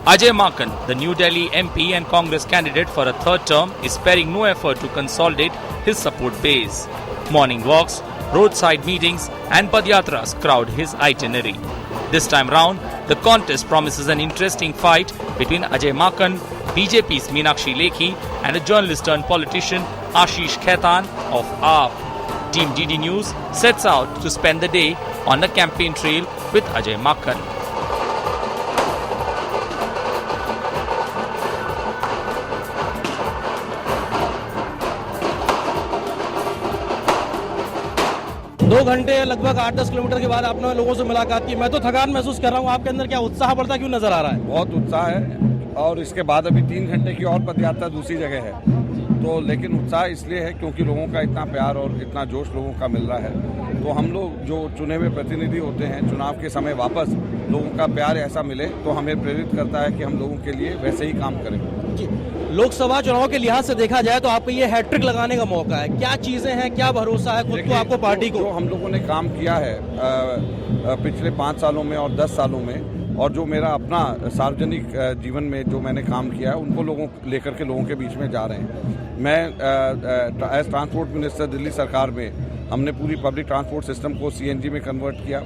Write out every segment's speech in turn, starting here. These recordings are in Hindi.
Ajay Makhan, the New Delhi MP and Congress candidate for a third term, is sparing no effort to consolidate his support base. Morning walks, roadside meetings and padyatras crowd his itinerary. This time round, the contest promises an interesting fight between Ajay Makhan, BJP's Meenakshi Lekhi and a journalist turned politician Ashish Khaitan of AAP. Team DD News sets out to spend the day on the campaign trail with Ajay Makhan. दो घंटे लगभग 8-10 किलोमीटर के बाद आपने लोगों से मुलाकात की। मैं तो थकान महसूस कर रहा हूँ, आपके अंदर क्या उत्साह बढ़ता क्यों नजर आ रहा है? बहुत उत्साह है और इसके बाद अभी 3 घंटे की और पदयात्रा दूसरी जगह है, तो लेकिन उत्साह इसलिए है क्योंकि लोगों का इतना प्यार और इतना जोश लोगों का मिल रहा है। तो हम लोग जो चुने हुए प्रतिनिधि होते हैं, चुनाव के समय वापस लोगों का प्यार ऐसा मिले तो हमें प्रेरित करता है कि हम लोगों के लिए वैसे ही काम करें। लोकसभा चुनाव के लिहाज से देखा जाए तो आपको ये हैट्रिक लगाने का मौका है। क्या चीजें हैं, क्या भरोसा है खुद को, आपको, पार्टी को? जो हम लोगों ने काम किया है पिछले 5 सालों में और 10 सालों में, और जो मेरा अपना सार्वजनिक जीवन में जो मैंने काम किया है, उनको लोगों लेकर के लोगों के बीच में जा रहे हैं। मैं एज ट्रांसपोर्ट मिनिस्टर दिल्ली सरकार में हमने पूरी पब्लिक ट्रांसपोर्ट सिस्टम को CNG में कन्वर्ट किया।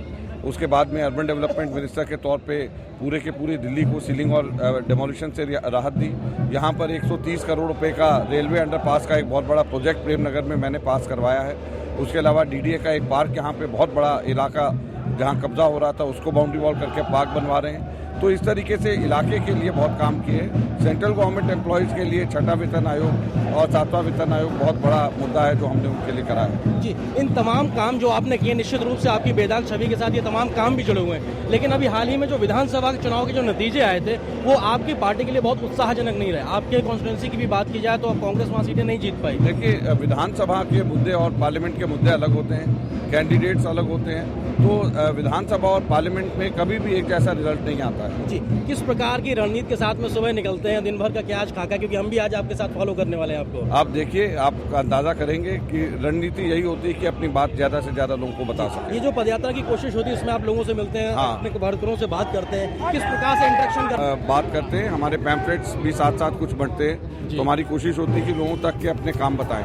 उसके बाद में अर्बन डेवलपमेंट मिनिस्टर के तौर पे पूरे के पूरे दिल्ली को सीलिंग और डेमोलिशन से राहत दी। यहाँ पर 130 करोड़ रुपए का रेलवे अंडरपास का एक बहुत बड़ा प्रोजेक्ट प्रेमनगर में मैंने पास करवाया है। उसके अलावा DDA का एक पार्क, यहाँ पे बहुत बड़ा इलाका जहाँ कब्जा हो रहा था उसको बाउंड्री वॉल करके पार्क बनवा रहे हैं। तो इस तरीके से इलाके के लिए बहुत काम किए। सेंट्रल गवर्नमेंट एम्प्लॉयज़ के लिए 6वां वेतन आयोग और 7वां वेतन आयोग बहुत बड़ा मुद्दा है जो हमने उनके लिए करा है। जी, इन तमाम काम जो आपने किए, निश्चित रूप से आपकी बेदाग छवि के साथ ये तमाम काम भी जुड़े हुए हैं, लेकिन अभी हाल ही में जो विधानसभा के चुनाव के जो नतीजे आए थे वो आपकी पार्टी के लिए बहुत उत्साहजनक नहीं रहे। आपके कॉन्स्टिट्यूंसी की भी बात की जाए तो कांग्रेस वहाँ सीटें नहीं जीत पाई। देखिए, विधानसभा के मुद्दे और पार्लियामेंट के मुद्दे अलग होते हैं, कैंडिडेट्स अलग होते हैं, तो विधानसभा और पार्लियामेंट में कभी भी एक जैसा रिजल्ट नहीं आता है। जी, किस प्रकार की रणनीति के साथ में सुबह निकलते हैं, दिन भर का क्या आज खाका, क्योंकि हम भी आज आपके साथ फॉलो करने वाले हैं आपको। आप देखिए, आप अंदाजा करेंगे कि रणनीति यही होती है कि अपनी बात ज्यादा से ज्यादा लोगों को बता सके। ये जो पदयात्रा की कोशिश होती है इसमें आप लोगों से मिलते हैं, हाँ, अपने वर्करों से बात करते हैं, किस प्रकार से इंटरेक्शन बात करते हैं, हमारे पैम्फलेट्स भी साथ साथ कुछ बढ़ते हैं, तो हमारी कोशिश होती है कि लोगों तक के अपने काम बताएं।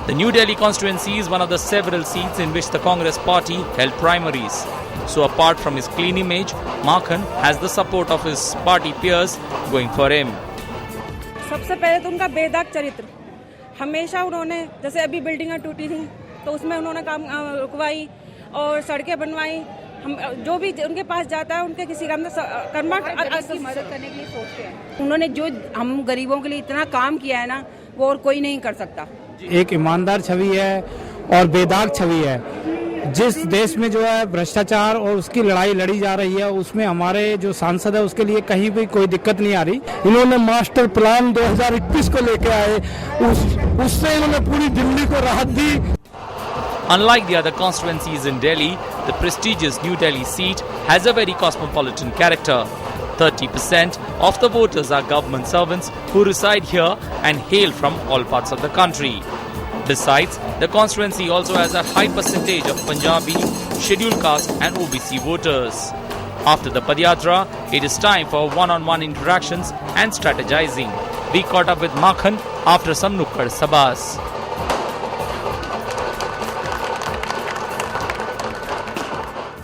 The New Delhi constituency is one of the several seats in which the Congress party held primaries. So apart from his clean image, Makhan has the support of his party peers going for him. सबसे पहले तो उनका बेदाग चरित्र, हमेशा उन्होंने, जैसे अभी बिल्डिंगें टूटी थी तो उसमें उन्होंने काम रुकवाई और सड़कें बनवाई। हम जो भी उनके पास जाता है उनके किसी काम कर्मा मदद करने के लिए सोचते हैं। उन्होंने जो हम गरीबों के लिए इतना काम किया है ना, वो और कोई नहीं कर सकता। एक ईमानदार छवि है और बेदाग छवि है। जिस देश में जो है भ्रष्टाचार और उसकी लड़ाई लड़ी जा रही है, उसमें हमारे जो सांसद है उसके लिए कहीं भी कोई दिक्कत नहीं आ रही। इन्होंने मास्टर प्लान 2021 को लेके आए, उससे इन्होंने पूरी दिल्ली को राहत दी। Unlike the other constituencies in Delhi, the prestigious New Delhi seat has a very cosmopolitan character. 30% of the voters are government servants who reside here and hail from all parts of the country. Besides, the constituency also has a high percentage of Punjabi, scheduled caste and OBC voters. After the Padyatra, it is time for one-on-one interactions and strategizing. We caught up with Makhan after some Nukkad Sabhas.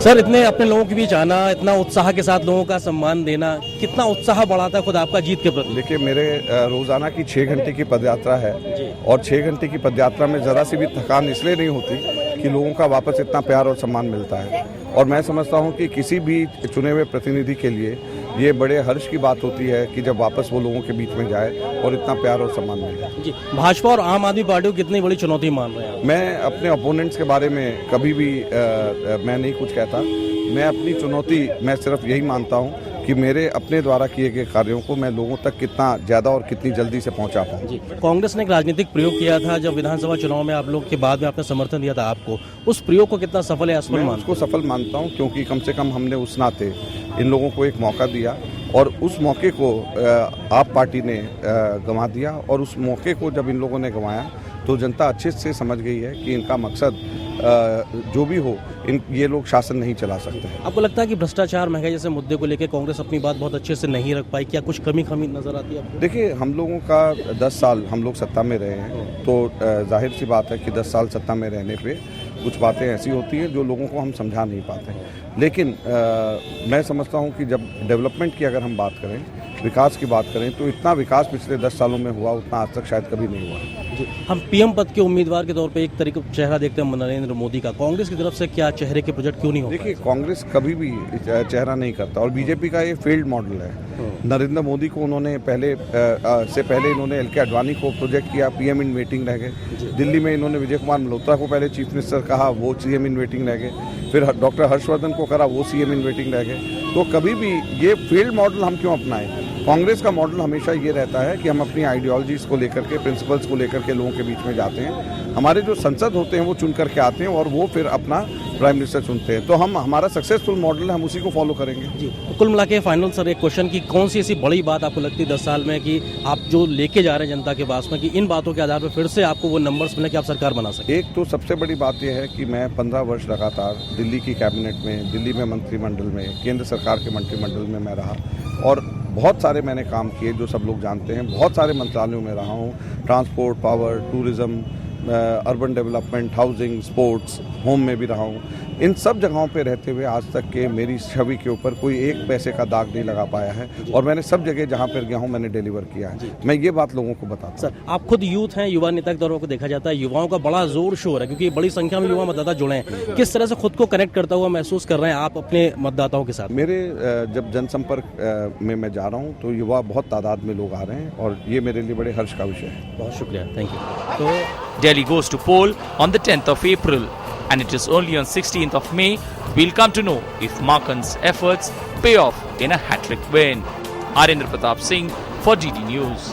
Sir, इतने अपने लोगों के बीच आना, इतना उत्साह के साथ लोगों का सम्मान देना, कितना उत्साह बढ़ाता है खुद आपका जीत के प्रति? देखिए, मेरे रोजाना की 6 घंटे की पदयात्रा है और 6 घंटे की पदयात्रा में जरा सी भी थकान इसलिए नहीं होती कि लोगों का वापस इतना प्यार और सम्मान मिलता है। और मैं समझता हूं कि किसी भी चुने हुए प्रतिनिधि के लिए ये बड़े हर्ष की बात होती है कि जब वापस वो लोगों के बीच में जाए और इतना प्यार और सम्मान मिले। जी, भाजपा और आम आदमी पार्टी को कितनी बड़ी चुनौती मान रहे हैं? मैं अपने अपोनेंट्स के बारे में कभी भी मैं नहीं कुछ कहता। मैं अपनी चुनौती मैं सिर्फ यही मानता हूँ कि मेरे अपने द्वारा किए गए कार्यों को मैं लोगों तक कितना ज्यादा और कितनी जल्दी से पहुंचा पाऊं। जी, कांग्रेस ने एक राजनीतिक प्रयोग किया था जब विधानसभा चुनाव में आप लोग के बाद में आपने समर्थन दिया था आपको, उस प्रयोग को कितना सफल है? मैं उसको सफल मानता हूं क्योंकि कम से कम हमने उस नाते इन लोगों को एक मौका दिया और उस मौके को आप पार्टी ने गंवा दिया। और उस मौके को जब इन लोगों ने गंवाया तो जनता अच्छे से समझ गई है कि इनका मकसद जो भी हो, ये लोग शासन नहीं चला सकते हैं। आपको लगता है कि भ्रष्टाचार, महंगाई जैसे मुद्दे को लेकर कांग्रेस अपनी बात बहुत अच्छे से नहीं रख पाई? क्या कुछ कमी नजर आती है आपको? देखिए, हम लोगों का 10 साल हम लोग सत्ता में रहे हैं, तो जाहिर सी बात है कि 10 साल सत्ता में रहने पे कुछ बातें ऐसी होती हैं जो लोगों को हम समझा नहीं पाते। लेकिन मैं समझता हूं कि जब डेवलपमेंट की अगर हम बात करें, विकास की बात करें, तो इतना विकास पिछले 10 सालों में हुआ उतना आज तक शायद कभी नहीं हुआ। हम पीएम पद के उम्मीदवार के तौर पे एक तरीके चेहरा देखते हैं नरेंद्र मोदी का, कांग्रेस की तरफ से क्या चेहरे के प्रोजेक्ट क्यों नहीं हो? देखिए, कांग्रेस कभी भी चेहरा नहीं करता और बीजेपी का ये फेल्ड मॉडल है। नरेंद्र मोदी को उन्होंने पहले इन्होंने एल के आडवाणी को प्रोजेक्ट किया, पीएम इन वेटिंग रह गए। दिल्ली में इन्होंने विजय कुमार मल्होत्रा को पहले चीफ मिनिस्टर कहा, वो सीएम इन वेटिंग रह गए। फिर डॉक्टर हर्षवर्धन को करा, वो सीएम इन वेटिंग रह गए। तो कभी भी ये फेल्ड मॉडल हम क्यों अपनाएं? कांग्रेस का मॉडल हमेशा ये रहता है कि हम अपनी आइडियोलॉजीज को लेकर के, प्रिंसिपल्स को लेकर के लोगों के बीच में जाते हैं। हमारे जो संसद होते हैं वो चुन करके आते हैं और वो फिर अपना प्राइम मिनिस्टर चुनते हैं। तो हमारा सक्सेसफुल मॉडल है, हम उसी को फॉलो करेंगे। जी, तो कुल मिला के फाइनल सर एक क्वेश्चन की कौन सी ऐसी बड़ी बात आपको लगती है 10 साल में कि आप जो लेके जा रहे हैं जनता के पास में, कि इन बातों के आधार पर फिर से आपको वो नंबर्स मिले कि आप सरकार बना सकें? एक तो सबसे बड़ी बात यह है कि मैं 15 वर्ष लगातार दिल्ली की कैबिनेट में, दिल्ली में मंत्रिमंडल में, केंद्र सरकार के मंत्रिमंडल में मैं रहा और बहुत सारे मैंने काम किए जो सब लोग जानते हैं। बहुत सारे मंत्रालयों में रहा हूँ, transport, power, tourism, urban development, housing, sports, home में भी रहा हूँ। इन सब जगहों पे रहते हुए आज तक के मेरी छवि के ऊपर कोई एक पैसे का दाग नहीं लगा पाया है और मैंने सब जगह जहाँ पर गया हूँ मैंने डिलीवर किया है। मैं ये बात लोगों को बताता हूँ। सर, आप खुद यूथ हैं, युवा नेता के तौर पर देखा जाता है, युवाओं का बड़ा जोर शोर है क्योंकि बड़ी संख्या में युवा मतदाता जुड़े हैं। किस तरह से खुद को कनेक्ट करता हुआ महसूस कर रहे हैं आप अपने मतदाताओं के साथ? मेरे जब जनसंपर्क में मैं जा रहा हूँ तो युवा बहुत तादाद में लोग आ रहे हैं और ये मेरे लिए बड़े हर्ष का विषय है। बहुत शुक्रिया, थैंक यू। तो Delhi goes to poll on the 10th of April and it is only on 16th of May we'll come to know if Makan's efforts pay off in a hat-trick win. Arendra Pratap Singh for DD News.